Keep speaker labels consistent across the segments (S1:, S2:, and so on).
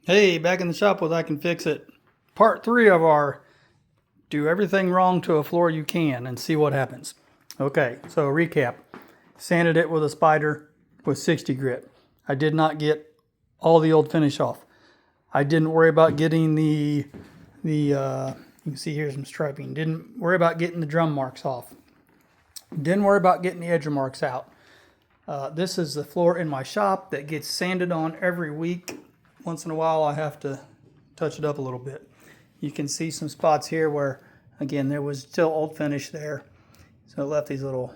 S1: Hey, back in the shop with I Can Fix It. Part 3 of our do everything wrong to a floor you can and see what happens. Okay, so recap. Sanded it with a spider with 60 grit. I did not get all the old finish off. I didn't worry about getting you can see here's some striping. Didn't worry about getting the drum marks off. Didn't worry about getting the edge marks out. This is the floor in my shop that gets sanded on every week. Once in a while I have to touch it up a little bit. You can see some spots here where, again, there was still old finish there. So it left these little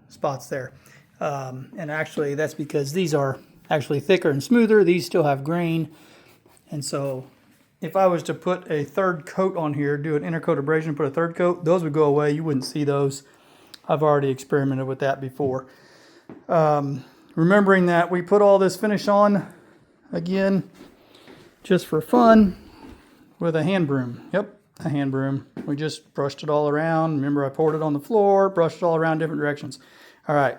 S1: spots there. And actually that's because these are actually thicker and smoother. These still have grain. And so if I was to put a third coat on here, do an intercoat abrasion, put a third coat, those would go away. You wouldn't see those. I've already experimented with that before. Remembering that we put all this finish on, again, just for fun, with a hand broom. Yep, a hand broom. We just brushed it all around. Remember, I poured it on the floor, brushed it all around different directions. All right,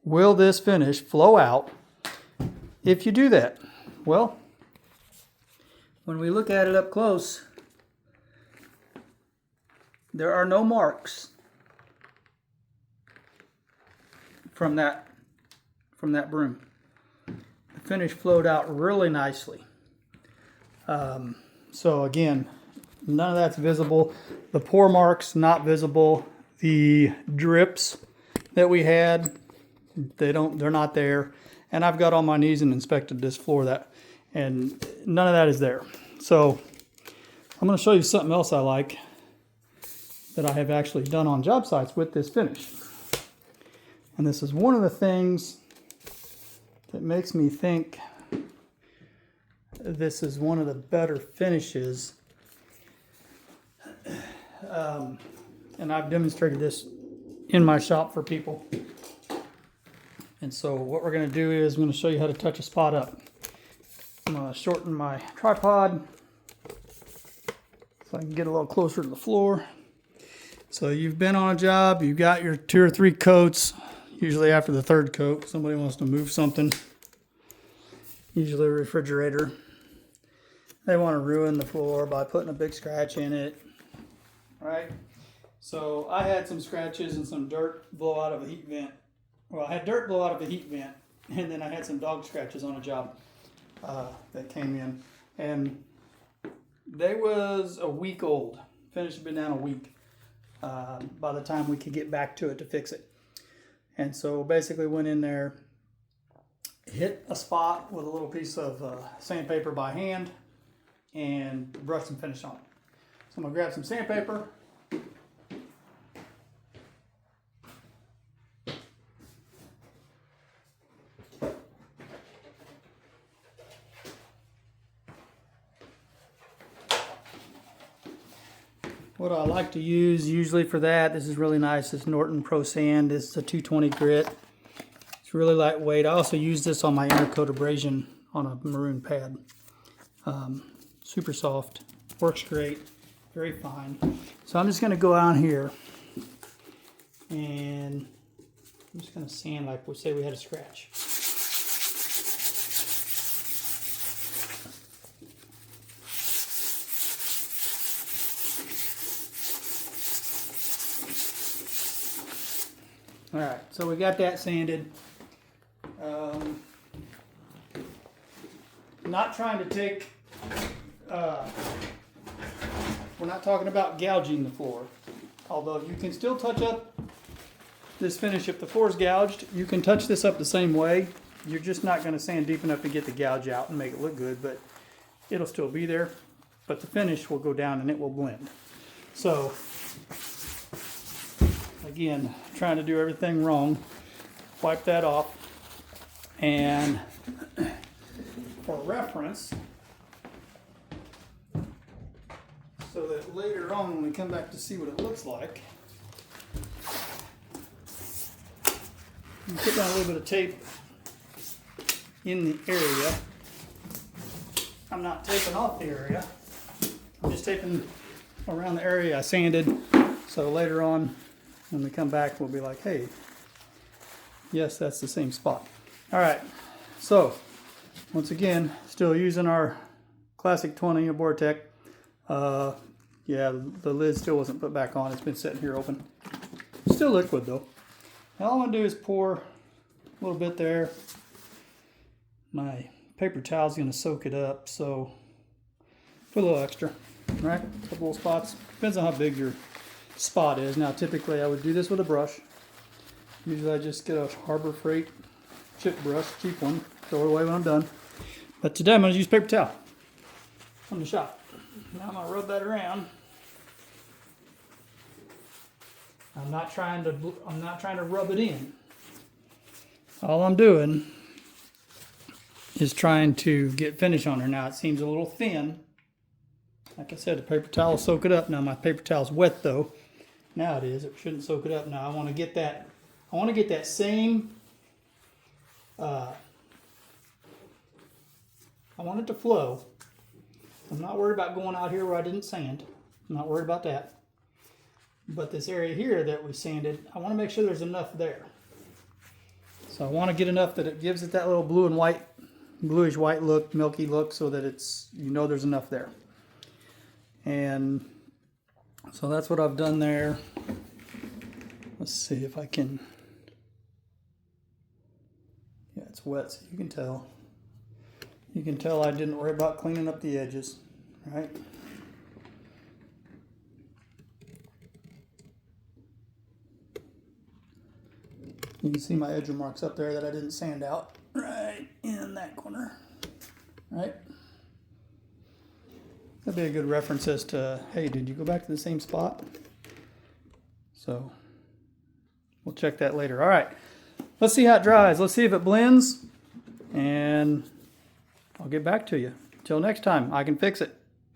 S1: will this finish flow out if you do that? Well, when we look at it up close, there are no marks from that broom. The finish flowed out really nicely. So again, none of that's visible. The pour marks not visible. The drips that we had, they're not there. And I've got on my knees and inspected this floor and none of that is there. So I'm going to show you something else I like that I have actually done on job sites with this finish. And this is one of the things that makes me think this is one of the better finishes. And I've demonstrated this in my shop for people. And so what we're going to do is I'm going to show you how to touch a spot up. I'm going to shorten my tripod so I can get a little closer to the floor. So you've been on a job, you've got your 2 or 3 coats. Usually after the third coat, somebody wants to move something. Usually a refrigerator. They want to ruin the floor by putting a big scratch in it. Right? So I had some scratches and some dirt blow out of a heat vent. Well, I had dirt blow out of a heat vent, and then I had some dog scratches on a job that came in. And they was a week old. Finish had been down a week by the time we could get back to it to fix it. And so basically went in there, hit a spot with a little piece of sandpaper by hand, and brushed some finish on it. So I'm going to grab some sandpaper. What I like to use usually for that, this is really nice, this Norton Pro Sand. This is a 220 grit. It's really lightweight. I also use this on my intercoat abrasion on a maroon pad. Super soft, works great, very fine. So I'm just going to go down here and I'm just going to sand like we say we had a scratch. All right, so we got that sanded. Not trying to take, we're not talking about gouging the floor. Although you can still touch up this finish if the floor is gouged. You can touch this up the same way. You're just not going to sand deep enough to get the gouge out and make it look good, but it'll still be there. But the finish will go down and it will blend. So, again, trying to do everything wrong. Wipe that off. And for reference, so that later on when we come back to see what it looks like, you put down a little bit of tape in the area. I'm not taping off the area. I'm just taping around the area I sanded. So later on, when we come back, we'll be like, hey, yes, that's the same spot. All right, so once again, still using our Classic 20, a Vortec. Yeah, the lid still wasn't put back on. It's been sitting here open. Still liquid though. Now all I'm gonna do is pour a little bit there. My paper towel's gonna soak it up, so put a little extra, right? A couple of spots. Depends on how big your spot is. Now typically I would do this with a brush. Usually I just get a Harbor Freight chip brush, cheap one, throw it away when I'm done. But today I'm gonna use paper towel from the shop. Now I'm gonna rub that around. I'm not trying to rub it in. All I'm doing is trying to get finish on her. Now it seems a little thin. Like I said, the paper towel will soak it up. Now my paper towel's wet though. Now it is. It shouldn't soak it up. Now I want to get that. I want to get that same. I want it to flow. I'm not worried about going out here where I didn't sand. I'm not worried about that. But this area here that we sanded, I want to make sure there's enough there. So I want to get enough that it gives it that little blue and white, bluish white look, milky look, so that it's, you know, there's enough there. And so that's what I've done there. Let's see if I can. Yeah, it's wet, so you can tell. You can tell I didn't worry about cleaning up the edges, right? You can see my edge marks up there that I didn't sand out, right in that corner, right? That'd be a good reference as to, hey, did you go back to the same spot? So we'll check that later. All right, let's see how it dries. Let's see if it blends, and I'll get back to you. Till next time, I can fix it.